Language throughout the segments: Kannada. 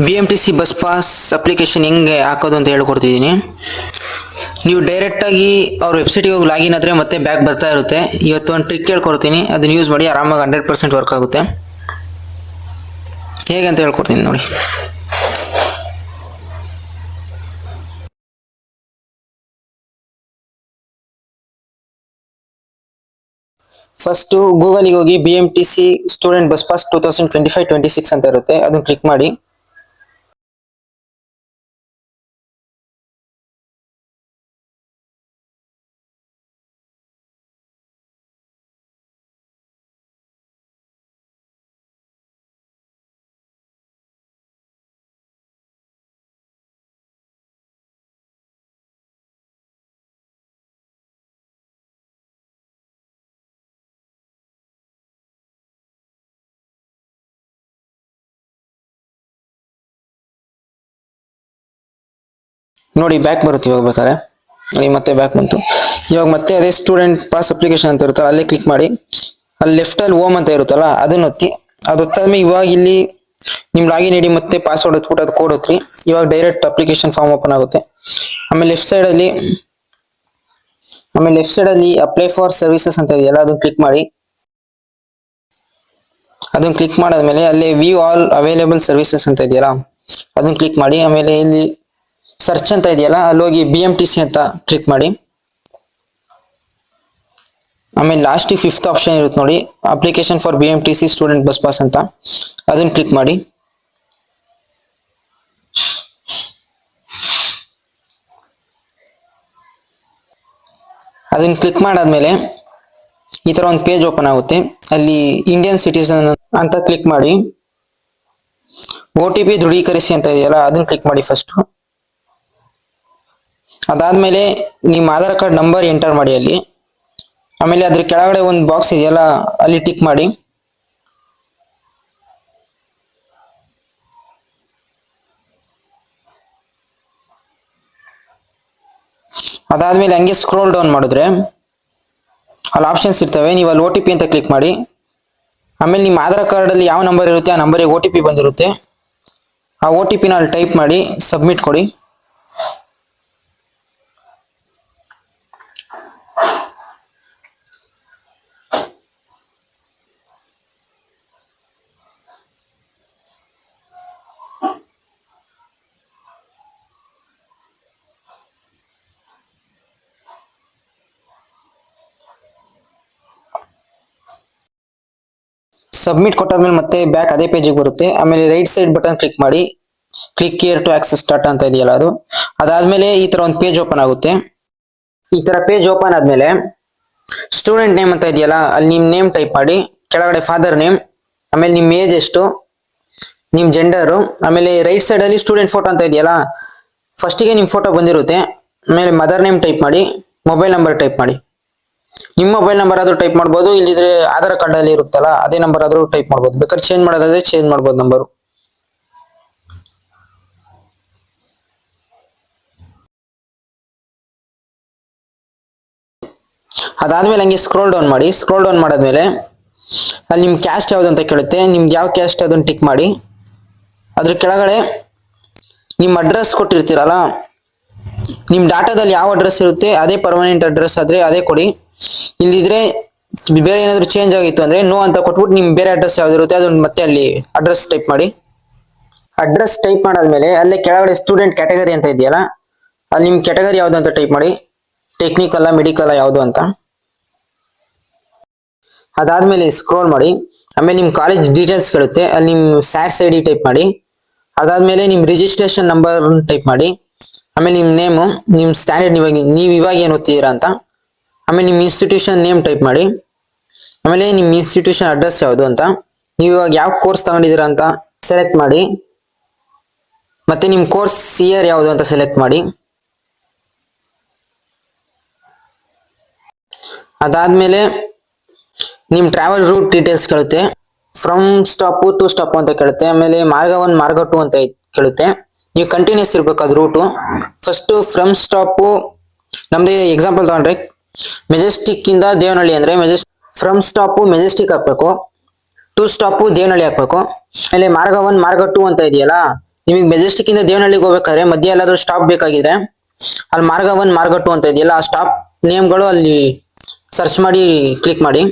BMTC ಬಸ್ ಪಾಸ್ ಅಪ್ಲಿಕೇಶನ್ ಹೆಂಗೆ ಹಾಕೋದು ಅಂತ ಹೇಳ್ಕೊಡ್ತಿದ್ದೀನಿ. ನೀವು ಡೈರೆಕ್ಟಾಗಿ ಅವ್ರ ವೆಬ್ಸೈಟ್ಗೆ ಹೋಗಿ ಲಾಗಿನ್ ಆದರೆ ಮತ್ತೆ ಬ್ಯಾಕ್ ಬರ್ತಾ ಇರುತ್ತೆ. ಇವತ್ತು ಒಂದು ಟ್ರಿಕ್ ಹೇಳ್ಕೊಡ್ತೀನಿ, ಅದನ್ನು ಯೂಸ್ ಮಾಡಿ ಆರಾಮಾಗಿ 100% ವರ್ಕ್ ಆಗುತ್ತೆ. ಹೇಗೆ ಅಂತ ಹೇಳ್ಕೊಡ್ತೀನಿ ನೋಡಿ. ಫಸ್ಟು ಗೂಗಲಿಗೆ ಹೋಗಿ BMTC ಸ್ಟೂಡೆಂಟ್ ಬಸ್ ಪಾಸ್ 2025-26 ಅಂತ ಇರುತ್ತೆ, ಅದನ್ನು ಕ್ಲಿಕ್ ಮಾಡಿ. ನೋಡಿ ಬ್ಯಾಕ್ ಬರುತ್ತೆ ಇವಾಗ ಬೇಕಾದ್ರೆ. ನೋಡಿ ಮತ್ತೆ ಬ್ಯಾಕ್ ಬಂತು. ಇವಾಗ ಮತ್ತೆ ಅದೇ ಸ್ಟೂಡೆಂಟ್ ಪಾಸ್ ಅಪ್ಲಿಕೇಶನ್ ಅಂತ ಇರುತ್ತಲ್ಲ, ಅಲ್ಲೇ ಕ್ಲಿಕ್ ಮಾಡಿ. ಅಲ್ಲಿ ಲೆಫ್ಟಲ್ಲಿ ಹೋಮ್ ಅಂತ ಇರುತ್ತಲ್ಲ, ಅದನ್ನ ಒತ್ತಿ. ಅದು ಹೊತ್ತಾದ್ಮೇಲೆ ಇವಾಗ ಇಲ್ಲಿ ನಿಮ್ಮ ಲಾಗಿನ್ ಐಡಿ ಮತ್ತೆ ಪಾಸ್ವರ್ಡ್ ಹೊತ್ಬಿಟ್ಟು ಅದು ಕೋಡ್ ಹೊತ್ರಿ. ಇವಾಗ ಡೈರೆಕ್ಟ್ ಅಪ್ಲಿಕೇಶನ್ ಫಾರ್ಮ್ ಓಪನ್ ಆಗುತ್ತೆ. ಆಮೇಲೆ ಲೆಫ್ಟ್ ಸೈಡಲ್ಲಿ ಅಪ್ಲೈ ಫಾರ್ ಸರ್ವಿಸಸ್ ಅಂತ ಇದೆಯಲ್ಲ, ಅದನ್ನ ಕ್ಲಿಕ್ ಮಾಡಿ. ಅದನ್ನ ಕ್ಲಿಕ್ ಮಾಡಾದ್ಮೇಲೆ ಅಲ್ಲಿ ವ್ಯೂ ಆಲ್ ಅವೈಲೇಬಲ್ ಸರ್ವಿಸಸ್ ಅಂತ ಇದೆಯಲ್ಲ, ಅದನ್ನ ಕ್ಲಿಕ್ ಮಾಡಿ. ಆಮೇಲೆ ಇಲ್ಲಿ ಸರ್ಚ್ ಅಂತ ಇದೆಯಲ್ಲ, ಅಲ್ಲಿ ಹೋಗಿ BMTC ಅಂತ ಕ್ಲಿಕ್ ಮಾಡಿ. ಆಮೇಲೆ ಲಾಸ್ಟ್ 5th ಆಪ್ಷನ್ ಇರುತ್ತೆ ನೋಡಿ, application for BMTC student bus pass ಅಂತ, ಅದನ್ನ ಕ್ಲಿಕ್ ಮಾಡಿ. ಅದನ್ನ ಕ್ಲಿಕ್ ಮಾಡಾದ್ಮೇಲೆ ಈ ತರ ಒಂದು ಪೇಜ್ ಓಪನ್ ಆಗುತ್ತೆ. ಅಲ್ಲಿ ಇಂಡಿಯನ್ ಸಿಟಿಸನ್ ಅಂತ ಕ್ಲಿಕ್ ಮಾಡಿ. OTP ದೃಢೀಕರಿಸಿ ಅಂತ ಇದೆಯಲ್ಲ, ಅದನ್ನ ಕ್ಲಿಕ್ ಮಾಡಿ ಫಸ್ಟ್. ಅದಾದ್ಮೇಲೆ ನಿಮ್ಮ ಆಧಾರ್ ಕಾರ್ಡ್ ನಂಬರ್ ಎಂಟರ್ ಮಾಡಿ ಅಲ್ಲಿ. ಆಮೇಲೆ ಅದ್ರ ಕೆಳಗಡೆ ಒಂದು ಬಾಕ್ಸ್ ಇದೆಯಲ್ಲ, ಅಲ್ಲಿ ಟಿಕ್ ಮಾಡಿ. ಅದಾದ್ಮೇಲೆ ಹಂಗೆ ಸ್ಕ್ರೋಲ್ ಡೌನ್ ಮಾಡಿದ್ರೆ ಅಲ್ಲಿ ಆಪ್ಷನ್ಸ್ ಇರ್ತವೆ. ನೀವು ಅಲ್ಲಿ OTP ಅಂತ ಕ್ಲಿಕ್ ಮಾಡಿ. ಆಮೇಲೆ ನಿಮ್ಮ ಆಧಾರ್ ಕಾರ್ಡಲ್ಲಿ ಯಾವ ನಂಬರ್ ಇರುತ್ತೆ ಆ ನಂಬರಿಗೆ OTP ಬಂದಿರುತ್ತೆ. ಆ OTPನ ಅಲ್ಲಿ ಟೈಪ್ ಮಾಡಿ ಸಬ್ಮಿಟ್ ಕೊಡಿ. ಸಬ್ಮಿಟ್ ಕೊಟ್ಟಾದ್ಮೇಲೆ ಮತ್ತೆ ಬ್ಯಾಕ್ ಅದೇ ಪೇಜಿಗೆ ಬರುತ್ತೆ. ಆಮೇಲೆ ರೈಟ್ ಸೈಡ್ ಬಟನ್ ಕ್ಲಿಕ್ ಮಾಡಿ. Click here to access data ಅಂತ ಇದೆಯಲ್ಲ ಅದು. ಅದಾದ್ಮೇಲೆ ಈ ತರ ಒಂದು ಪೇಜ್ ಓಪನ್ ಆಗುತ್ತೆ. ಈ ತರ ಪೇಜ್ ಓಪನ್ ಆದ್ಮೇಲೆ ಸ್ಟೂಡೆಂಟ್ ನೇಮ್ ಅಂತ ಇದೆಯಲ್ಲ, ಅಲ್ಲಿ ನಿಮ್ ನೇಮ್ ಟೈಪ್ ಮಾಡಿ. ಕೆಳಗಡೆ ಫಾದರ್ ನೇಮ್, ಆಮೇಲೆ ನಿಮ್ ಏಜ್ ಎಷ್ಟು, ನಿಮ್ ಜೆಂಡರು. ಆಮೇಲೆ ರೈಟ್ ಸೈಡ್ ಅಲ್ಲಿ ಸ್ಟೂಡೆಂಟ್ ಫೋಟೋ ಅಂತ ಇದೆಯಲ್ಲ, ಫಸ್ಟಿಗೆ ನಿಮ್ ಫೋಟೋ ಬಂದಿರುತ್ತೆ. ಆಮೇಲೆ ಮದರ್ ನೇಮ್ ಟೈಪ್ ಮಾಡಿ, ಮೊಬೈಲ್ ನಂಬರ್ ಟೈಪ್ ಮಾಡಿ. ನಿಮ್ಮ ಮೊಬೈಲ್ ನಂಬರ್ ಆದ್ರೂ ಟೈಪ್ ಮಾಡ್ಬೋದು, ಇಲ್ಲಿದ್ರೆ ಆಧಾರ್ ಕಾರ್ಡ್ ಅಲ್ಲಿ ಇರುತ್ತಲ್ಲ ಅದೇ ನಂಬರ್ ಆದ್ರೂ ಟೈಪ್ ಮಾಡ್ಬೋದು. ಬೇಕಾದ್ರೆ ಚೇಂಜ್ ಮಾಡೋದಾದ್ರೆ ಚೇಂಜ್ ಮಾಡ್ಬೋದು ನಂಬರು. ಅದಾದ್ಮೇಲೆ ಹಂಗೆ ಸ್ಕ್ರೋಲ್ ಡೌನ್ ಮಾಡಿ. ಸ್ಕ್ರೋಲ್ ಡೌನ್ ಮಾಡಾದ್ಮೇಲೆ ಅಲ್ಲಿ ನಿಮ್ ಕ್ಯಾಸ್ಟ್ ಯಾವ್ದು ಅಂತ ಕೇಳುತ್ತೆ. ನಿಮ್ದು ಯಾವ ಕ್ಯಾಸ್ಟ್ ಅದನ್ನ ಟಿಕ್ ಮಾಡಿ. ಅದ್ರ ಕೆಳಗಡೆ ನಿಮ್ ಅಡ್ರೆಸ್ ಕೊಟ್ಟಿರ್ತೀರಲ್ಲ, ನಿಮ್ ಡಾಟಾದಲ್ಲಿ ಯಾವ ಅಡ್ರೆಸ್ ಇರುತ್ತೆ ಅದೇ ಪರ್ಮನೆಂಟ್ ಅಡ್ರೆಸ್ ಆದ್ರೆ ಅದೇ ಕೊಡಿ. ಇಲ್ಲಿದ್ರೆ ಬೇರೆ ಏನಾದ್ರು ಚೇಂಜ್ ಆಗಿತ್ತು ಅಂದ್ರೆ ನೋ ಅಂತ ಕೊಟ್ಬಿಟ್ಟು ನಿಮ್ ಬೇರೆ ಅಡ್ರೆಸ್ ಯಾವ್ದು ಇರುತ್ತೆ ಅದನ್ನ ಮತ್ತೆ ಅಲ್ಲಿ ಅಡ್ರೆಸ್ ಟೈಪ್ ಮಾಡಿ. ಅಡ್ರೆಸ್ ಟೈಪ್ ಮಾಡಾದ್ಮೇಲೆ ಅಲ್ಲೇ ಕೆಳಗಡೆ ಸ್ಟೂಡೆಂಟ್ ಕ್ಯಾಟಗರಿ ಅಂತ ಇದೆಯಲ್ಲ, ಅಲ್ಲಿ ನಿಮ್ ಕ್ಯಾಟಗರಿ ಯಾವ್ದು ಅಂತ ಟೈಪ್ ಮಾಡಿ. ಟೆಕ್ನಿಕಲ್ ಮೆಡಿಕಲ್ ಯಾವ್ದು ಅಂತ. ಅದಾದ್ಮೇಲೆ ಸ್ಕ್ರೋಲ್ ಮಾಡಿ. ಆಮೇಲೆ ನಿಮ್ ಕಾಲೇಜ್ ಡೀಟೇಲ್ಸ್ ಕೇಳುತ್ತೆ, ಅಲ್ಲಿ ನಿಮ್ ಸ್ಯಾಟ್ಸ್ ID ಟೈಪ್ ಮಾಡಿ. ಅದಾದ್ಮೇಲೆ ನಿಮ್ ರಿಜಿಸ್ಟ್ರೇಷನ್ ನಂಬರ್ ಟೈಪ್ ಮಾಡಿ. ಆಮೇಲೆ ನಿಮ್ ನೇಮು, ನಿಮ್ ಸ್ಟ್ಯಾಂಡರ್ಡ್ ನೀವು ಇವಾಗ ಏನು ಓದ್ತಿದ್ದೀರಾ ಅಂತ. ಆಮೇಲೆ ನಿಮ್ ಇನ್ಸ್ಟಿಟ್ಯೂಷನ್ ನೇಮ್ ಟೈಪ್ ಮಾಡಿ. ಆಮೇಲೆ ನಿಮ್ ಇನ್ಸ್ಟಿಟ್ಯೂಷನ್ ಅಡ್ರೆಸ್ ಯಾವುದು ಅಂತ, ನೀವು ಇವಾಗ ಯಾವ ಕೋರ್ಸ್ ತಗೊಂಡಿದ್ದೀರಾ ಅಂತ ಸೆಲೆಕ್ಟ್ ಮಾಡಿ. ಮತ್ತೆ ನಿಮ್ ಕೋರ್ಸ್ ಇಯರ್ ಯಾವುದು ಅಂತ ಸೆಲೆಕ್ಟ್ ಮಾಡಿ. ಅದಾದ್ಮೇಲೆ ನಿಮ್ ಟ್ರಾವೆಲ್ ರೂಟ್ ಡೀಟೇಲ್ಸ್ ಕೇಳುತ್ತೆ. ಫ್ರಮ್ ಸ್ಟಾಪ್ ಟು ಸ್ಟಾಪ್ ಅಂತ ಕೇಳುತ್ತೆ. ಆಮೇಲೆ ಮಾರ್ಗ 1 ಮಾರ್ಗ 2 ಅಂತ ಕೇಳುತ್ತೆ. ನೀವು ಕಂಟಿನ್ಯೂಸ್ ಇರ್ಬೇಕು ಅದು ರೂಟು. ಫಸ್ಟ್ ಫ್ರಮ್ ಸ್ಟಾಪ್ ನಮ್ದು ಎಕ್ಸಾಂಪಲ್ ತಗೊಂಡ್ರೆ ಮೆಜೆಸ್ಟಿಕ್ ಇಂದ ದೇವನಹಳ್ಳಿ ಅಂದ್ರೆ ಫ್ರಮ್ ಸ್ಟಾಪ್ ಮೆಜೆಸ್ಟಿಕ್ ಹಾಕ್ಬೇಕು. ಟು ಸ್ಟಾಪ್ ದೇವನಹಳ್ಳಿ ಹಾಕ್ಬೇಕು. ಆಮೇಲೆ ಮಾರ್ಗ 1 ಮಾರ್ಗ 2 ಅಂತ ಇದೆಯಲ್ಲ, ನಿಮಗೆ ಮೆಜೆಸ್ಟಿಕ್ ಇಂದ ದೇವನಹಳ್ಳಿಗೆ ಹೋಗ್ಬೇಕಾದ್ರೆ ಮಧ್ಯ ಎಲ್ಲಾದ್ರೂ ಸ್ಟಾಪ್ ಬೇಕಾಗಿದ್ರೆ ಅಲ್ಲಿ ಮಾರ್ಗ 1 ಮಾರ್ಗ 2 ಅಂತ ಇದೆಯಲ್ಲ, ಆ ಸ್ಟಾಪ್ ನೇಮ್ಗಳು ಅಲ್ಲಿ ಸರ್ಚ್ ಮಾಡಿ ಕ್ಲಿಕ್ ಮಾಡಿ.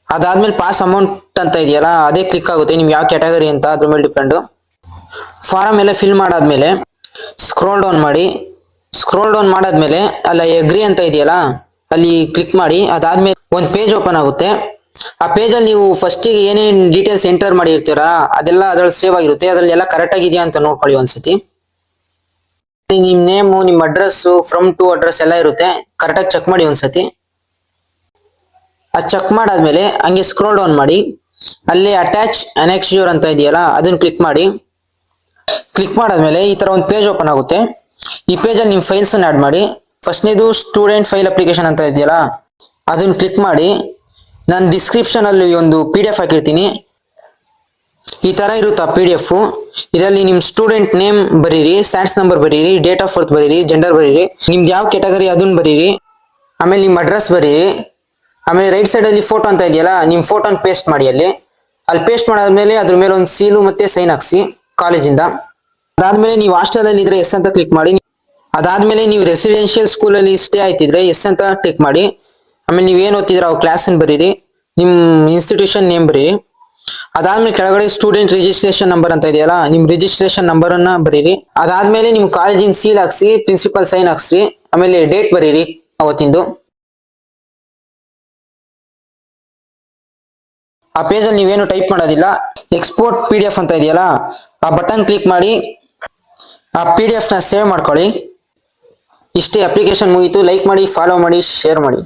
ಅದಾದ್ಮೇಲೆ ಪಾಸ್ ಅಮೌಂಟ್ ಅಂತ ಇದೆಯಲ್ಲ ಅದೇ ಕ್ಲಿಕ್ ಆಗುತ್ತೆ, ನಿಮ್ಗೆ ಯಾವ ಕ್ಯಾಟಗರಿ ಅಂತ ಅದ್ರ ಮೇಲೆ ಡಿಪೆಂಡ್. ಫಾರಂ ಎಲ್ಲ ಫಿಲ್ ಮಾಡಾದ್ಮೇಲೆ ಸ್ಕ್ರೋಲ್ ಡೌನ್ ಮಾಡಿ. ಸ್ಕ್ರೋಲ್ ಡೌನ್ ಮಾಡಾದ್ಮೇಲೆ ಅಲ್ಲ ಎಗ್ರಿ ಅಂತ ಇದೆಯಲ್ಲ ಅಲ್ಲಿ ಕ್ಲಿಕ್ ಮಾಡಿ. ಅದಾದ್ಮೇಲೆ ಒಂದು ಪೇಜ್ ಓಪನ್ ಆಗುತ್ತೆ. ಆ ಪೇಜ್ ಅಲ್ಲಿ ನೀವು ಫಸ್ಟಿಗೆ ಏನೇನ್ ಡೀಟೇಲ್ಸ್ ಎಂಟರ್ ಮಾಡಿರ್ತೀರಾ ಅದೆಲ್ಲ ಅದ್ರಲ್ಲಿ ಸೇವ್ ಆಗಿರುತ್ತೆ. ಅದ್ರಲ್ಲಿ ಎಲ್ಲ ಕರೆಕ್ಟ್ ಆಗಿದೆಯಾ ಅಂತ ನೋಡ್ಕೊಳ್ಳಿ ಒಂದ್ಸತಿ. ನಿಮ್ ನೇಮು, ನಿಮ್ ಅಡ್ರೆಸ್, ಫ್ರಮ್ ಟು ಅಡ್ರೆಸ್ ಎಲ್ಲ ಇರುತ್ತೆ, ಕರೆಕ್ಟಾಗಿ ಚೆಕ್ ಮಾಡಿ ಒಂದ್ಸತಿ. ಅದು ಚೆಕ್ ಮಾಡಾದ್ಮೇಲೆ ಹಂಗೆ ಸ್ಕ್ರೋಲ್ ಡೌನ್ ಮಾಡಿ. ಅಲ್ಲಿ ಅಟ್ಯಾಚ್ ಅನೆಕ್ಸ್ಯೂರ್ ಅಂತ ಇದೆಯಲ್ಲ ಅದನ್ನ ಕ್ಲಿಕ್ ಮಾಡಿ. ಕ್ಲಿಕ್ ಮಾಡಾದ್ಮೇಲೆ ಈ ತರ ಒಂದು ಪೇಜ್ ಓಪನ್ ಆಗುತ್ತೆ. ಈ ಪೇಜ್ ಅಲ್ಲಿ ನಿಮ್ ಫೈಲ್ಸ್ ಅನ್ನ ಆಡ್ ಮಾಡಿ. ಫಸ್ಟ್ನೇದು ಸ್ಟೂಡೆಂಟ್ ಫೈಲ್ ಅಪ್ಲಿಕೇಶನ್ ಅಂತ ಇದೆಯಲ್ಲ ಅದನ್ನ ಕ್ಲಿಕ್ ಮಾಡಿ. ನಾನು ಡಿಸ್ಕ್ರಿಪ್ಷನ್ ಅಲ್ಲಿ ಒಂದು PDF ಹಾಕಿರ್ತೀನಿ. ಈ ತರ ಇರುತ್ತೆ ಆ PDF. ಇದರಲ್ಲಿ ನಿಮ್ ಸ್ಟೂಡೆಂಟ್ ನೇಮ್ ಬರೀರಿ, ಸ್ಯಾಟ್ಸ್ ನಂಬರ್ ಬರೀರಿ, ಡೇಟ್ ಆಫ್ ಬರ್ತ್ ಬರೀರಿ, ಜೆಂಡರ್ ಬರೀರಿ, ನಿಮ್ಗೆ ಯಾವ ಕ್ಯಾಟಗರಿ ಅದನ್ನ ಬರೀರಿ, ಆಮೇಲೆ ನಿಮ್ ಅಡ್ರೆಸ್ ಬರೀರಿ. ಆಮೇಲೆ ರೈಟ್ ಸೈಡ್ ಅಲ್ಲಿ ಫೋಟೋ ಅಂತ ಇದೆಯಲ್ಲ ನಿಮ್ ಫೋಟೋನ ಪೇಸ್ಟ್ ಮಾಡಿ. ಅಲ್ಲಿ ಪೇಸ್ಟ್ ಮಾಡಾದ್ಮೇಲೆ ಅದ್ರ ಮೇಲೆ ಒಂದು ಸೀಲು ಮತ್ತೆ ಸೈನ್ ಹಾಕ್ಸಿ ಕಾಲೇಜಿಂದ. ಅದಾದ್ಮೇಲೆ ನೀವು ಹಾಸ್ಟೆಲ್ ಅಲ್ಲಿ ಇದ್ರೆ ಎಸ್ ಅಂತ ಕ್ಲಿಕ್ ಮಾಡಿ. ಅದಾದ್ಮೇಲೆ ನೀವು ರೆಸಿಡೆನ್ಷಿಯಲ್ ಸ್ಕೂಲ್ ಅಲ್ಲಿ ಸ್ಟೇ ಆಯ್ತಿದ್ರೆ ಎಸ್ ಅಂತ ಕ್ಲಿಕ್ ಮಾಡಿ. ಆಮೇಲೆ ನೀವು ಏನ್ ಓದ್ತಿದ್ರೆ ಅವ್ ಕ್ಲಾಸ್ ಅನ್ನು ಬರೀರಿ, ನಿಮ್ ಇನ್ಸ್ಟಿಟ್ಯೂಷನ್ ನೇಮ್ ಬರೀರಿ. ಅದಾದ್ಮೇಲೆ ಕೆಳಗಡೆ ಸ್ಟೂಡೆಂಟ್ ರಿಜಿಸ್ಟ್ರೇಷನ್ ನಂಬರ್ ಅಂತ ಇದೆಯಲ್ಲ ನಿಮ್ ರಿಜಿಸ್ಟ್ರೇಷನ್ ನಂಬರ್ ಅನ್ನ ಬರೀರಿ. ಅದಾದ್ಮೇಲೆ ನಿಮ್ ಕಾಲೇಜಿನ ಸೀಲ್ ಹಾಕ್ಸಿ, ಪ್ರಿನ್ಸಿಪಲ್ ಸೈನ್ ಹಾಕ್ಸಿ, ಆಮೇಲೆ ಡೇಟ್ ಬರೀರಿ ಅವತ್ತಿಂದು. ಆ ಪೇಜ್ ಅಲ್ಲಿ ನೀವೇನು ಟೈಪ್ ಮಾಡೋದಿಲ್ಲ. ಎಕ್ಸ್ಪೋರ್ಟ್ PDF ಅಂತ ಇದೆಯಲ್ಲ ಆ ಬಟನ್ ಕ್ಲಿಕ್ ಮಾಡಿ ಆ PDF ನ ಸೇವ್ ಮಾಡ್ಕೊಳ್ಳಿ. ಇಷ್ಟೇ, ಅಪ್ಲಿಕೇಶನ್ ಮುಗೀತು. ಲೈಕ್ ಮಾಡಿ, ಫಾಲೋ ಮಾಡಿ, ಶೇರ್ ಮಾಡಿ.